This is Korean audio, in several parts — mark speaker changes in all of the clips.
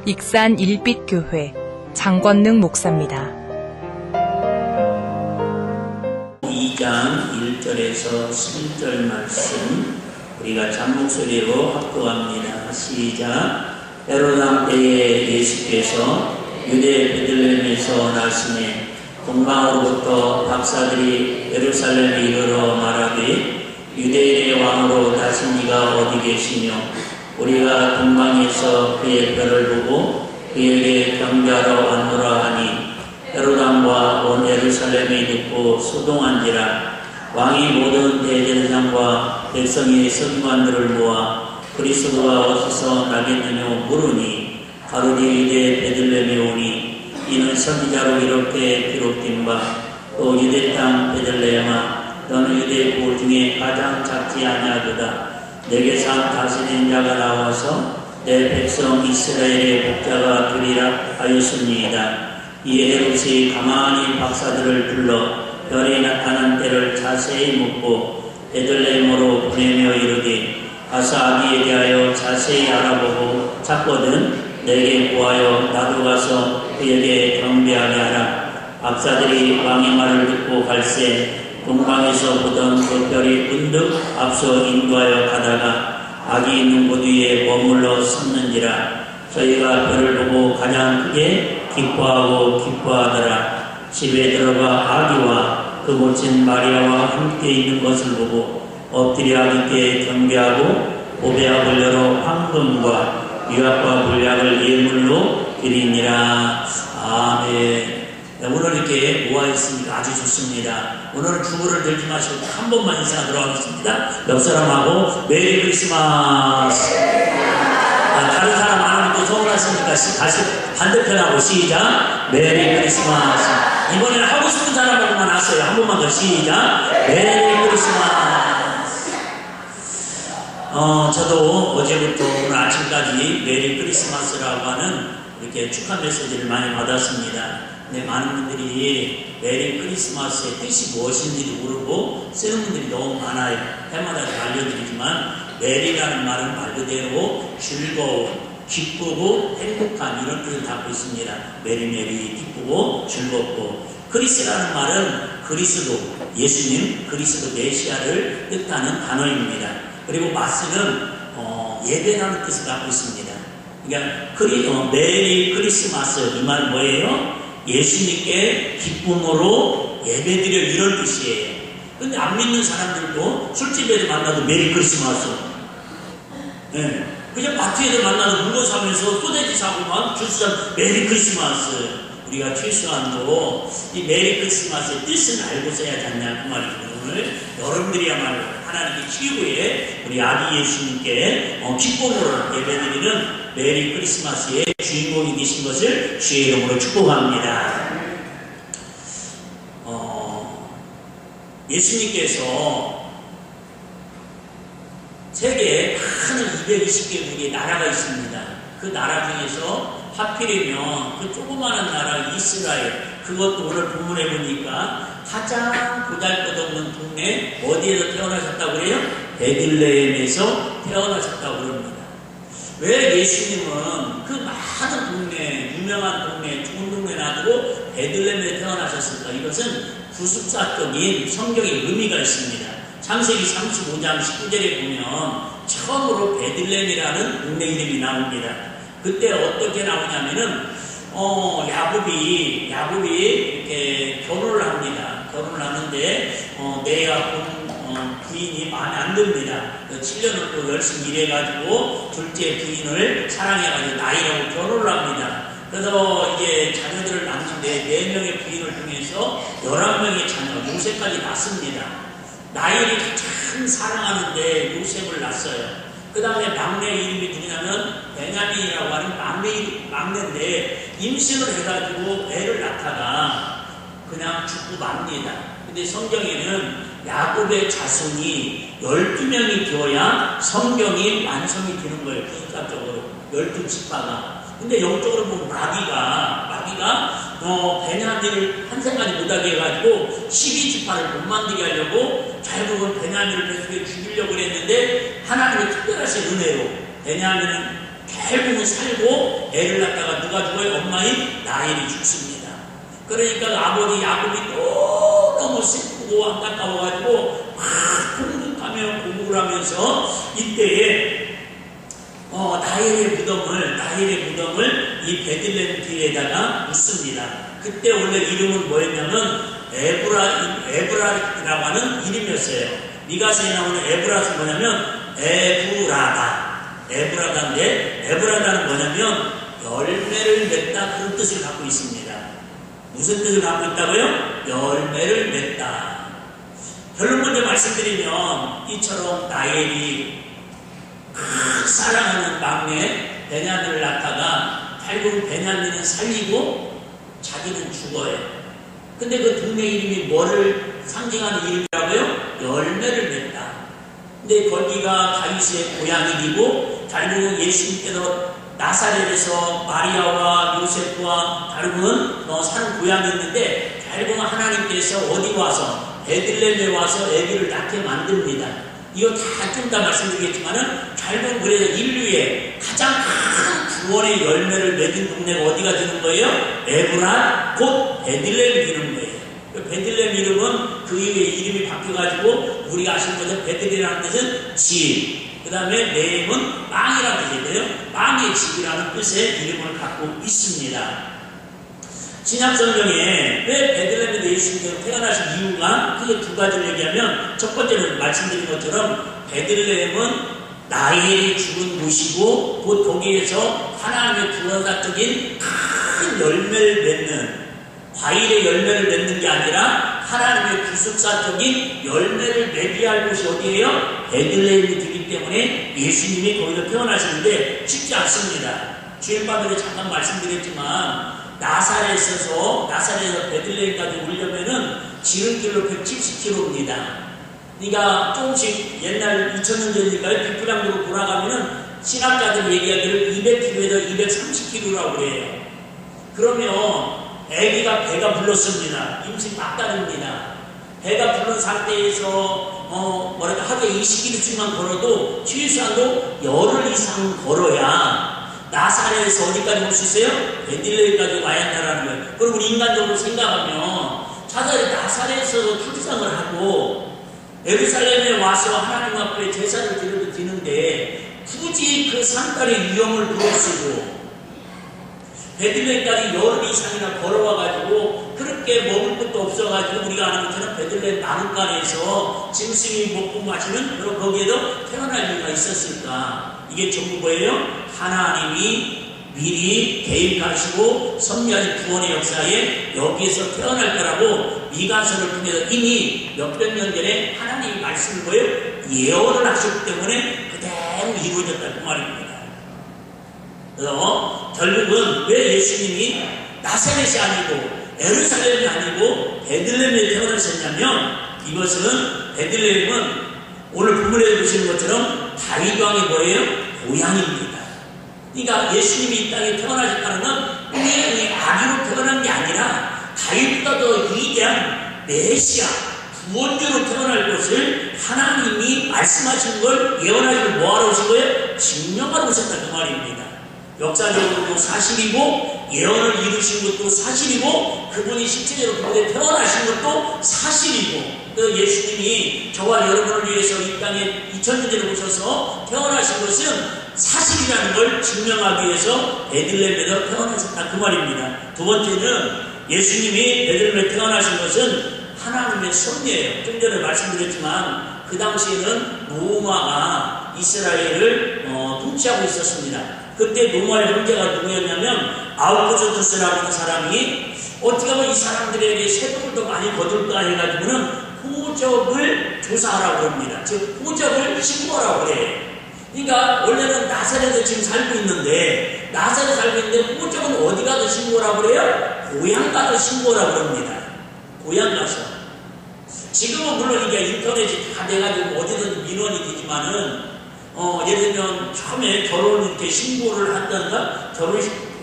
Speaker 1: 익산 일빛교회 장권능 목사입니다.
Speaker 2: 2장 1절에서 11절 말씀 우리가 잠목소리로 합독합니다. 시작. 헤롯 때에 예수께서 유대 베들레헴에서 나시매 동방으로부터 박사들이 예루살렘에 이르러 말하되 유대인의 왕으로 다신 이가 어디 계시며 우리가 동방에서 그의 별을 보고 그에게 경배하러 왔노라 하니 헤롯 왕과 온 예루살렘에 듣고 소동한지라. 왕이 모든 대제사장과 백성의 서기관들을 모아 그리스도가 어디서 나겠느냐 물으니 가로되 유대 베들레헴에 오니 이는 선지자로 이렇게 기록된 바 또 유대 땅 베들레헴아 너는 유대 고 중에 가장 작지 아니하도다. 내게서 다스린 자가 나와서 내 백성 이스라엘의 목자가 되리라 하였습니다. 이에 헤롯이 가만히 박사들을 불러 별이 나타난 때를 자세히 묻고 베들레헴으로 보내며 이르되 가서 아기에 대하여 자세히 알아보고 찾거든 내게 구하여 나도 가서 그에게 경배하게 하라. 박사들이 왕의 말을 듣고 갈새 동방에서 보던 그 별이 문득 앞서 인도하여 가다가 아기 있는 곳 위에 머물러 섰는지라. 저희가 별을 보고 가장 크게 기뻐하더라. 집에 들어가 아기와 그 모친 마리아와 함께 있는 것을 보고 엎드려 아기께 경배하고 보배합을 열어 황금과 유약과 물약을 예물로 드리니라. 아멘. 오늘 이렇게 모아있으니까 아주 좋습니다. 오늘은 주보를 들지 마시고 한 번만 인사 들어가겠습니다. 옆 사람하고 메리 크리스마스. 다른 사람 안 하면 또 서운하시니까 다시 반대편하고 시작. 메리 크리스마스. 이번에는 하고 싶은 사람하고만 왔어요. 한 번만 더 시작. 메리 크리스마스. 저도 어제부터 오늘 아침까지 메리 크리스마스라고 하는 이렇게 축하 메시지를 많이 받았습니다. 근데 많은 분들이 메리 크리스마스의 뜻이 무엇인지도 모르고 쓰는 분들이 너무 많아요. 해마다 알려드리지만 메리라는 말은 말 그대로 즐거운, 기쁘고 행복한 이런 뜻을 담고 있습니다. 메리 기쁘고 즐겁고. 크리스라는 말은 그리스도, 예수님, 그리스도 메시아를 뜻하는 단어입니다. 그리고 마스는 예배라는 뜻을 갖고 있습니다. 그러니까 메리 크리스마스 이 말은 뭐예요? 예수님께 기쁨으로 예배드려 이런 뜻이에요. 근데 안 믿는 사람들도 술집에서 만나도 메리 크리스마스. 네. 그냥 마트에서 만나도 물건 사면서 소세지 사고만 주스장 메리 크리스마스. 우리가 최소한도 이 메리 크리스마스의 뜻은 알고 써야지 않냐 그 말이죠. 오늘 여러분들이야말로 하나님의 최후에 우리 아기 예수님께 기쁨으로 예배드리는 메리 크리스마스의 주인공이 되신 것을 주의 이름으로 축복합니다. 예수님께서 세계에 큰 220개국의 나라가 있습니다. 그 나라 중에서 하필이면 그 조그마한 나라 이스라엘, 그것도 오늘 본문에 보니까 가장 보잘것없는 동네 어디에서 태어나셨다고 그래요? 베들레헴에서 태어나셨다고 그럽니다. 왜 예수님은 그 많은 동네, 유명한 동네, 좋은 동네 놔두고 베들레헴에 태어나셨을까? 이것은 구습사적인 성경의 의미가 있습니다. 창세기 35장 19절에 보면 처음으로 베들레헴이라는 동네 이름이 나옵니다. 그때 어떻게 나오냐면은 야곱이 이렇게 결혼을 합니다. 결혼을 하는데 내가 본 부인이 마음에 안 듭니다. 7년을 또 열심히 일해가지고 둘째 부인을 사랑해가지고 나이라고 결혼을 합니다. 그래서 이제 자녀들을 낳는데 4명의 부인을 통해서 11명의 자녀 요셉까지 낳습니다. 나이를 가장 사랑하는데 요셉을 낳았어요. 그 다음에 막내 이름이 누구냐면 베냐민이라고 하는 막내인데 임신을 해가지고 애를 낳다가 그냥 죽고 맙니다. 근데 성경에는 야곱의 자손이 12명이 되어야 성경이 완성이 되는 거예요. 구속사적으로 12지파가. 근데 영적으로 보면 마귀가 베냐민을 한생까지 못하게 해가지고 12지파를 못 만들게 하려고 결국은 베냐민을 계속해 죽이려고 했는데 하나님의 특별하신 은혜로 베냐민은 결국은 살고 애를 낳다가 누가 죽어요? 엄마인 라헬이 죽습니다. 그러니까 아버지 야곱이 너무 슬프고 안타까워가지고 막 공급하며 고국을 하면서 이때에 라헬의 무덤을 이 베들레헴 뒤에다가 묻습니다. 그때 원래 이름은 뭐였냐면 에브라라고 하는 이름이었어요. 미가서에 나오는 에브라는 뭐냐면 에브라다인데 에브라다는 뭐냐면 열매를 맺다 그런 뜻을 갖고 있습니다. 무슨 뜻을 갖고 있다고요? 열매를 맺다. 결론 먼저 말씀드리면 이처럼 라헬이 사랑하는 막내 베냐민을 낳다가 결국 베냐민은 살리고 자기는 죽어요. 근데 그 동네 이름이 뭐를 상징하는 이름이라고요? 열매를 맺다. 근데 거기가 다윗의 고향이고 결국은 예수님께서 나사렛에서 마리아와 요셉과 결국은 사는 고향이었는데 결국은 하나님께서 어디 와서 베들레헴에 와서 아기를 낳게 만듭니다. 이거 좀 다 말씀드리겠지만은 결국 그래서 인류의 가장 큰 구원의 열매를 맺은 동네가 어디가 되는 거예요? 에브라 곧 베들레헴이 되는 거예요. 베들레헴 이름은 그 이후에 이름이 바뀌어가지고 우리가 아시는 것처럼 베들레헴이라는 뜻은 집, 그 다음에 네임은 빵이라는 뜻이에요. 빵의 집이라는 뜻의 이름을 갖고 있습니다. 신약성경에 왜 베들레헴에서 예수님께서 태어나신 이유가 크게 두 가지를 얘기하면, 첫 번째는 말씀드린 것처럼 베들레헴은 라헬이 죽은 곳이고 곧 거기에서 하나님의 구원사적인 큰 열매를 맺는, 과일의 열매를 맺는 게 아니라 하나님의 구속사적인 열매를 맺게 할 곳이 어디예요? 베들레헴이 되기 때문에 예수님이 거기서 태어나시는데 쉽지 않습니다. 주일밤에 잠깐 말씀드렸지만 나사렛에서 베들레헴까지 오려면은 지름길로 170km입니다. 그러니까 조금씩 옛날 2000년 전이니까요. 빅브랑으로 돌아가면은 신학자들 얘기하기를 200km에서 230km라고 그래요. 그러면 아기가 배가 불렀습니다. 임신 막달입니다. 배가 부른 상태에서 하루에 20km씩만 걸어도 최소한도 열흘 이상 걸어야 나사렛에서 어디까지 올 수 있어요? 베들레헴까지 와야 한다는 거예요. 그럼 우리 인간적으로 생각하면 차라리 나사렛에서 출산을 하고 예루살렘에 와서 하나님 앞에 제사를 드려도 되는데 굳이 그 산딸의 위험을 무릅쓰고 베들레헴까지 열흘 이상이나 걸어와가지고 그렇게 먹을 것도 없어가지고 우리가 아는 것처럼 베들레헴 나뭇가리에서 짐승이 먹고 마시는 그런 거기에도 태어날 이유가 있었을까? 이게 전부 뭐예요? 하나님이 미리 계획하시고 섭리하신 구원의 역사에 여기에서 태어날 거라고 미가서를 통해서 이미 몇백 년 전에 하나님이 말씀을 뭐예요? 예언을 하셨기 때문에 그대로 이루어졌다 그 말입니다. 그래서 결국은 왜 예수님이 나사렛이 아니고 예루살렘이 아니고 베들레헴에 태어나셨냐면, 이것은 베들레헴은 오늘 본문에 보시는 것처럼 다윗 왕이 뭐예요? 고향입니다. 그러니까 예수님이 이 땅에 태어나셨다는 건 그냥 아기로 태어난 게 아니라 다윗보다 더 위대한 메시아 구원주로 태어날 것을 하나님이 말씀하신 걸 예언하시고 뭐하러 오신 거예요? 증명하러 오셨다 그 말입니다. 역사적으로도 사실이고 예언을 이루신 것도 사실이고 그분이 실제로 그분에 태어나신 것도 사실이고, 그 예수님이 저와 여러분을 위해서 이 땅에 2000년 전에 오셔서 태어나신 것은 사실이라는 걸 증명하기 위해서 베들레헴에서 태어나셨다 그 말입니다. 두 번째는 예수님이 베들레헴에 태어나신 것은 하나님의 섭리예요. 좀 전에 말씀드렸지만 그 당시에는 로마가 이스라엘을 통치하고 있었습니다. 그때 로마의 형제가 누구였냐면 아우구스투스라고 하는 사람이 어떻게 하면 이 사람들에게 세금을 더 많이 거둘까 해가지고는 호적을 조사하라고 합니다. 즉 호적을 신고하라고 그래요. 그러니까 원래는 나사렛에 지금 살고 있는데 나사렛에 살고 있는데 호적은 어디 가서 신고하라고 그래요? 고향 가서 신고하라고 합니다. 고향 가서. 지금은 물론 이게 인터넷이 다 돼가지고 어디든 민원이 되지만은 예를 들면 처음에 결혼 이렇게 신고를 한다든가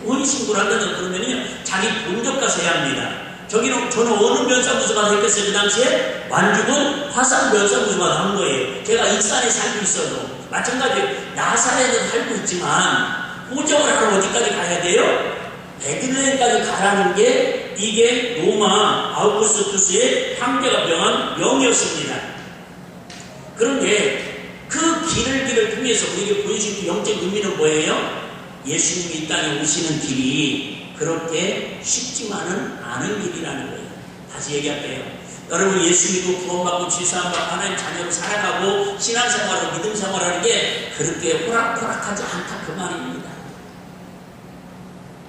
Speaker 2: 혼인 신고를 한다든가 그러면요 자기 본적 가서 해야 합니다. 저는 어느 면사무소 가서 했겠어요? 그 당시에 완주군 화산 면사무소 가서 한 거예요. 제가 익산에 살고 있어도 마찬가지로 나사렛에 살고 있지만 호적을 하러 어디까지 가야 돼요? 베들레헴까지 가라는 게 이게 로마 아우구스투스의 황제가 명한 명이었습니다. 그런데 그 길을 통해서 우리에게 보여주신 영적 의미는 뭐예요? 예수님이 이 땅에 오시는 길이 그렇게 쉽지만은 않은 길이라는 거예요. 다시 얘기할게요. 여러분, 예수 믿고 구원받고 지사함받고 하나님 자녀로 살아가고 신앙생활로 믿음 생활하는 게 그렇게 호락호락하지 않다, 그 말입니다.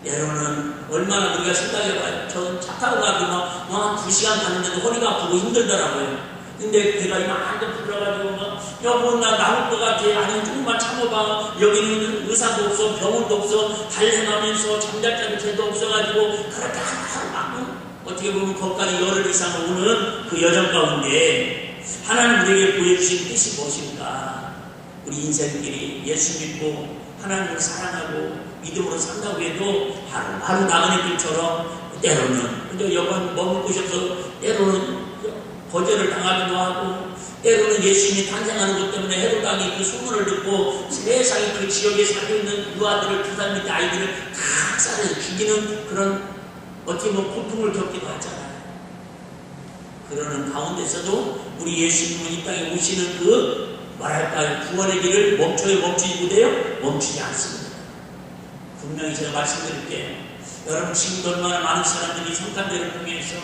Speaker 2: 여러분은 얼마나 우리가 생각해봐요. 저 차 타고 가도 막 2시간 가는데도 허리가 아프고 힘들더라고요. 근데 내가 이만큼 불러가지고 여보 나 나올 것 같아. 아니 조금만 참아봐. 여기는 의사도 없어, 병원도 없어, 달려가면서 잠잘 자도 없어가지고 그렇게 하루 막 어떻게 보면 거기까지 열흘 이상 오는 그 여정 가운데 하나님 우리에게 보여주신 뜻이 무엇입니까? 우리 인생길이 예수 믿고 하나님을 사랑하고 믿음으로 산다고 해도 하루 나그네 길처럼 때로는 여관 머물 곳에서 때로는 거절을 당하기도 하고 때로는 예수님이 탄생하는 것 때문에 헤로당이 그 소문을 듣고 세상에 그 지역에 살고 있는 유아들을 두살 밑에 아이들을 각살해서 죽이는 그런 어떻게 보면 고통을 겪기도 하잖아요. 그러는 가운데서도 우리 예수님은 이 땅에 오시는 그 뭐랄까요, 구원의 길을 멈추지 못해요? 멈추지 않습니다. 분명히 제가 말씀드릴게요. 여러분, 지금도 얼마나 많은 사람들이 성탄절을 통해서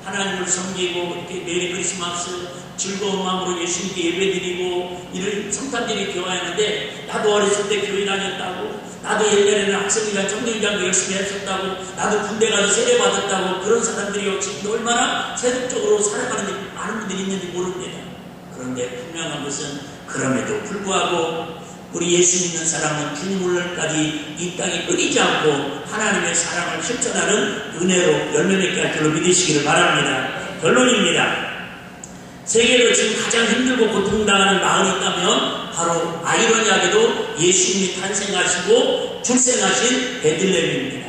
Speaker 2: 하나님을 섬기고 이렇게 메리 크리스마스 즐거운 마음으로 예수님께 예배드리고 이런 성탄절이 교화하는데, 나도 어렸을 때 교회 다녔다고, 나도 옛날에는 학생이랑 청년이랑 열심히 했었다고, 나도 군대 가서 세례 받았다고, 그런 사람들이 지금 얼마나 세속적으로 살아가는 많은 분들이 있는지 모릅니다. 그런데 분명한 것은 그럼에도 불구하고 우리 예수 믿는 사람은 주님 오늘까지 이 땅에 끊이지 않고 하나님의 사랑을 실천하는 은혜로 열매 맺게 할 줄로 믿으시기를 바랍니다. 결론입니다. 세계로 지금 가장 힘들고 고통당하는 마을이 있다면 바로 아이러니하게도 예수님이 탄생하시고 출생하신 베들레헴입니다.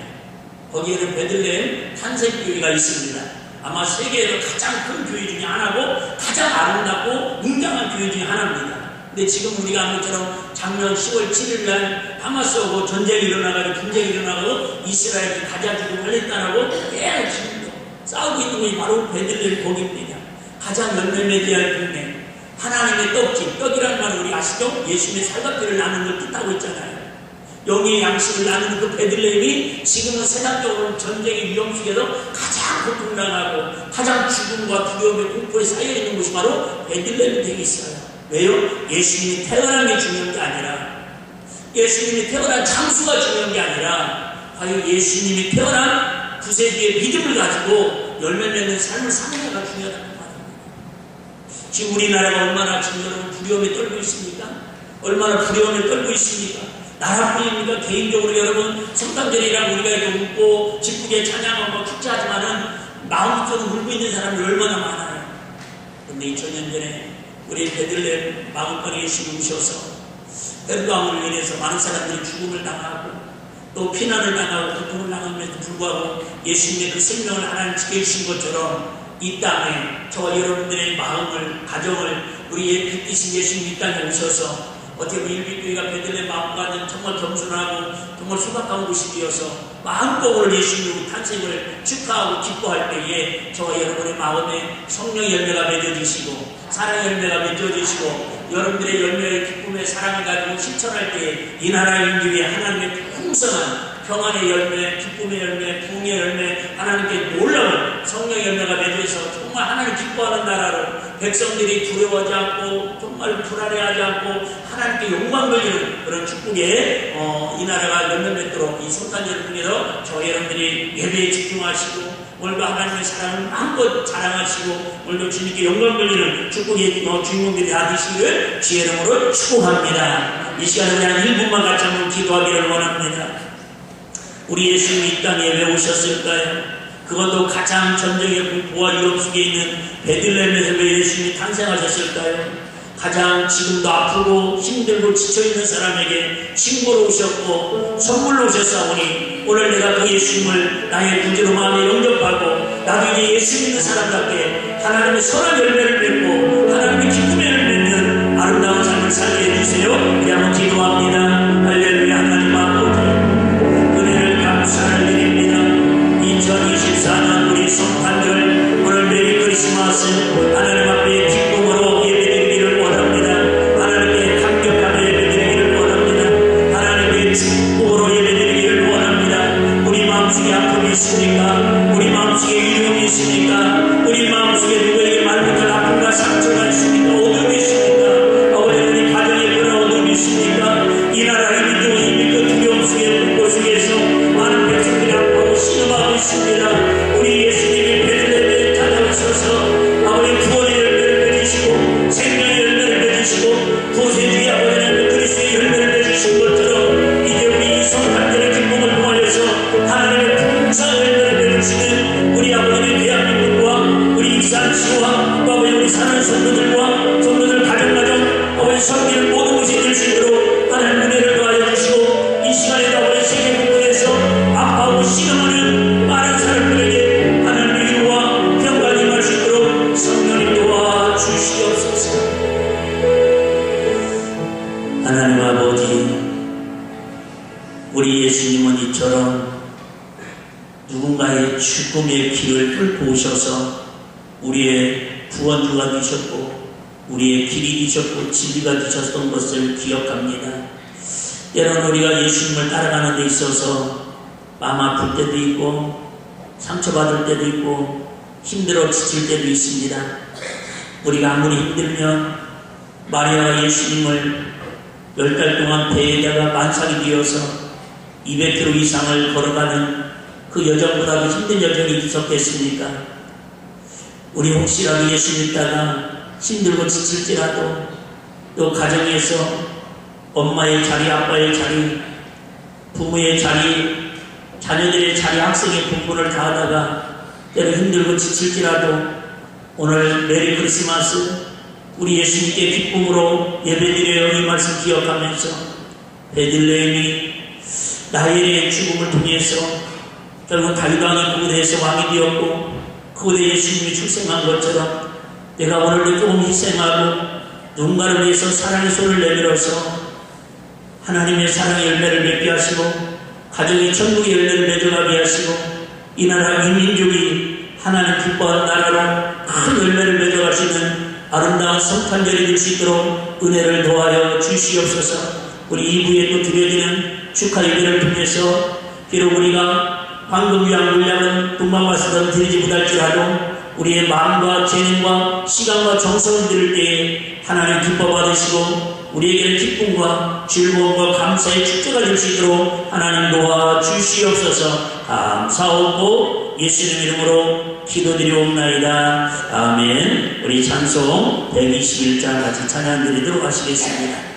Speaker 2: 거기에는 베들레헴 탄생교회가 있습니다. 아마 세계에서 가장 큰 교회 중에 하나고 가장 아름답고 웅장한 교회 중에 하나입니다. 근데 지금 우리가 한 것처럼 작년 10월 7일 날 하마스하고 전쟁이 일어나가지고 분쟁이 일어나고 이스라엘이 가자 지금 팔레스타인하고 계속 지금 싸우고 있는 곳이 바로 베들레헴 거기입니다. 가장 열매 맺어야 할 동네. 하나님의 떡집, 떡이라는 말은 우리 아시죠? 예수님의 살갑기를 나누는 걸 뜻하고 있잖아요. 영의 양식을 나누는 그 베들레헴이 지금은 세상적으로 전쟁의 위험 속에서 가장 고통당하고 가장 죽음과 두려움의 공포에 쌓여있는 곳이 바로 베들레헴이 되어 있어요. 왜요? 예수님이 태어난 게 중요한 게 아니라, 예수님이 태어난 장수가 중요한 게 아니라, 과연 예수님이 태어난 구세주의 믿음을 가지고 열매 맺는 삶을 사는 게가 중요하다는 말입니다. 지금 우리나라가 얼마나 지금 여러분 두려움에 떨고 있습니까? 얼마나 두려움에 떨고 있습니까? 나라뿐입니까? 개인적으로 여러분 성탄절이랑 우리가 이렇게 웃고 기쁘게 찬양하고 축제하지만은 마음속으로 울고 있는 사람이 얼마나 많아요. 그런데 2000년 전에 우리 베들레헴 마을거리에 예수님이 오셔서 헤롯왕으로 인해서 많은 사람들이 죽음을 당하고 또 피난을 당하고 고통을 당함에도 불구하고 예수님의 그 생명을 하나님 지켜주신 것처럼 이 땅에 저와 여러분들의 마음을, 가정을 우리의 빛이신 예수님 이 땅에 오셔서 어떻게 보면 일빛교회가 베들레헴 마음과는 정말 겸손하고 정말 소박한 곳이 되어서 마음껏으로 예수님의 탄생을 축하하고 기뻐할 때에 저와 여러분의 마음에 성령의 열매가 맺어지시고 사랑의 열매가 맺어지시고 여러분들의 열매의 기쁨의 사랑을 가지고 실천할 때에 이 나라의 인류 위에 하나님의 풍성한 평안의 열매, 기쁨의 열매, 부흥의 열매, 하나님께 놀라운 성령의 열매가 맺어서 정말 하나님 기뻐하는 나라로 백성들이 두려워하지 않고 정말 불안해하지 않고 하나님께 영광 돌리는 그런 축복에 이 나라가 열매 맺도록 이 성탄절을 통해서 저희 여러분들이 예배에 집중하시고 오늘도 하나님의 사랑을 마음껏 자랑하시고 오늘도 주님께 영광 돌리는 축복의 주인공들이 다 되시기를 주의 이름으로 축복합니다. 이 시간에 그냥 1분만 같이 한번 기도하기를 원합니다. 우리 예수님이 이 땅에 왜 오셨을까요? 그것도 가장 전쟁의 공포와 위험 속에 있는 베들레헴에서 왜 예수님이 탄생하셨을까요? 가장 지금도 아프고 힘들고 지쳐있는 사람에게 친구로 오셨고 선물로 오셨사오니 오늘 내가 그 예수님을 나의 구주로 마음에 영접하고 나도 이제 예수 믿는 사람답게 하나님의 선한 열매를 맺고 하나님의 기쁨의 열매를 맺는 아름다운 삶을 살게 해주세요. 우리 한번 기도합니다. 할렐루야. 하나님 앞으로 있습니까? 우리 마음속에 위험이 있습니까? 우리 마음속에 누구에게 말 못할 아픔과 상처가 있습니까? 어둠이 있습니까? 아버지 우리 가정에 그런 어둠이 있습니까? 이 나라 이 민족은 이미 그 두려움 속에 공고 속에서 많은 백성들이 아파하고 신음하고 있습니다. 우리 예수님이 베들레헴에 찾아오셔서 아버지 구원의 열매를 맺으시고 생명의 열매를 맺으시고 구세주의 아버지는 그리스도의 열매를 맺으신 것처럼 이제 우리 이 성탄절의 기쁨을 통하여서 하나님의 풍성한 열매를 맺으시는 우리 아버지의 대한민국과 우리 익산시와 아버지 우리 사는 성도들과 성도들 가정 아버지 섬기는 모든 것이 될 수 있도록 하나님 은혜를 더하여 주시고 이 시간에도 아버지 세계 곳곳에서 아파하고 신음하는 많은 사람들에게 하나님의 위로와 평강이 임할 수 있도록 성령님 도와주시옵소서. 하나님 아버지 우리 예수님은 이처럼 누군가의 죽음의 길을 뚫고 오셔서 우리의 구원주가 되셨고 우리의 길이 되셨고 진리가 되셨던 것을 기억합니다. 때로는 우리가 예수님을 따라가는 데 있어서 마음 아플 때도 있고 상처받을 때도 있고 힘들어 지칠 때도 있습니다. 우리가 아무리 힘들면 마리아가 예수님을 10달 동안 배에다가 만삭이 되어서 200km 이상을 걸어가는 그 여정보다 더 힘든 여정이 있었겠습니까? 우리 혹시라도 예수 믿다가 힘들고 지칠지라도 또 가정에서 엄마의 자리, 아빠의 자리, 부모의 자리, 자녀들의 자리, 학생의 분분을 다하다가 때로 힘들고 지칠지라도 오늘 메리 크리스마스 우리 예수님께 기쁨으로 예배드려요. 이 말씀 기억하면서 베들레헴이 라헬의 죽음을 통해서 결국 다윗 왕이 그곳에서 왕이 되었고 그곳에 예수님이 출생한 것처럼 내가 오늘도 조금 희생하고 누군가를 위해서 사랑의 손을 내밀어서 하나님의 사랑의 열매를 맺게 하시고 가정의 천국의 열매를 맺어가게 하시고 이 나라 이 민족이 하나님 기뻐하는 나라로 큰 열매를 맺어갈 수 있는 아름다운 성탄절이 될 수 있도록 은혜를 도하여 주시옵소서. 우리 2부에 또 드려지는 축하 예배를 통해서 비록 우리가 황금 위한 물량은 돈만 와서는 드리지 못할지라도 우리의 마음과 재능과 시간과 정성을 드릴 때에 하나님 기뻐 받으시고 우리에게는 기쁨과 즐거움과 감사의 축제가 될 수 있도록 하나님 도와 주시옵소서. 감사하고 예수님 이름으로 기도드리옵나이다. 아멘. 우리 찬송 121장 같이 찬양 드리도록 하시겠습니다.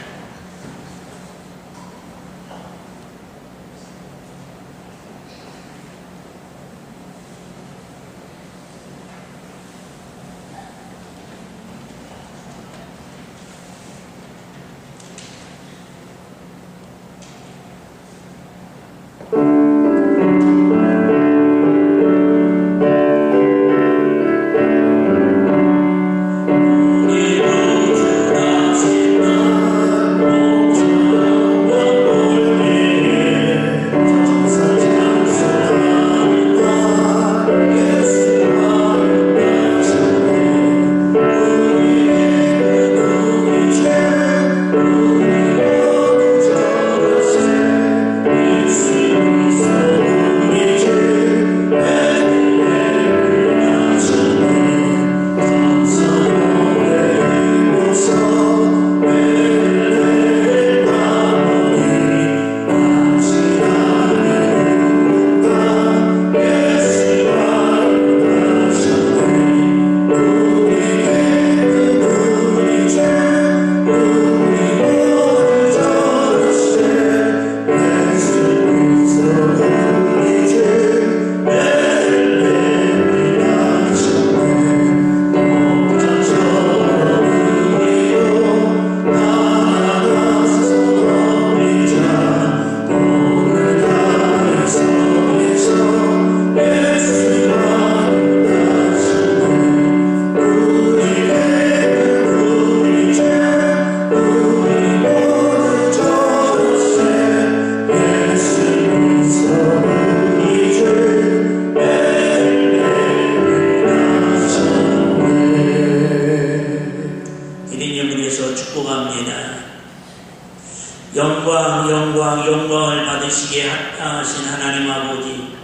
Speaker 2: 영광을 받으시기에 합당하신 하나님 아버지,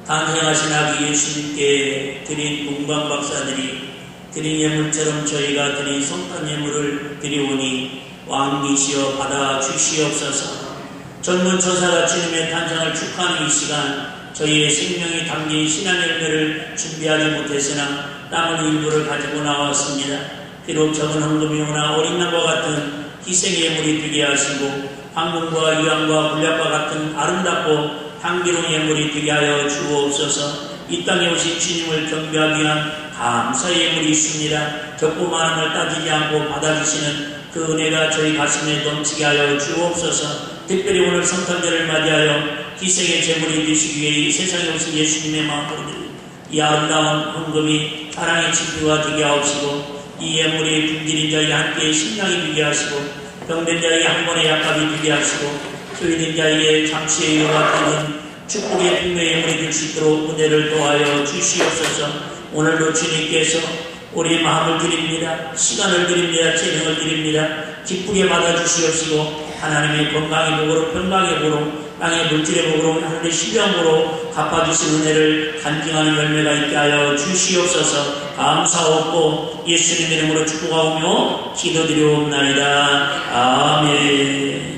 Speaker 2: 탄생하신 아기 예수님께 드린 문관 박사들이 드린 예물처럼 저희가 드린 성탄 예물을 드리오니 왕이시여 받아 주시옵소서. 젊은 천사가 주님의 탄생을 축하하는 이 시간, 저희의 생명이 담긴 신앙 열매를 준비하지 못했으나 남은 일부를 가지고 나왔습니다. 비록 적은 헌금이 오나 어린 양과 같은 희생의 예물이 되게 하시고 황금과 유황과 물약과 같은 아름답고 향기로운 예물이 되게 하여 주옵소서. 이 땅에 오신 주님을 경배하기 위한 감사의 예물이 있습니다. 적고 많음을 따지지 않고 받아주시는 그 은혜가 저희 가슴에 넘치게 하여 주옵소서. 특별히 오늘 성탄절을 맞이하여 희생의 제물이 되시기 위해 이 세상에 오신 예수님의 마음으로 이 아름다운 헌금이 사랑의 친구가 되게 하옵시고 이 예물이 굶주린 자에게 함께 식량이 되게 하시고 병든 자에게 한 번의 약값이 되게 하시고 소유된 자에게 잠시의 위로가 되는 축복의 풍요의 예물이 될 수 있도록 은혜를 도하여 주시옵소서. 오늘도 주님께서 우리의 마음을 드립니다. 시간을 드립니다. 재능을 드립니다. 기쁘게 받아주시옵시고 하나님의 건강의 복으로 평강의 복으로 땅의 물질의 복으로 하늘의 신비한 복으로 갚아주신 은혜를 간증하는 열매가 있게 하여 주시옵소서. 감사하옵고 예수님의 이름으로 축복하오며 기도드리옵나이다. 아멘.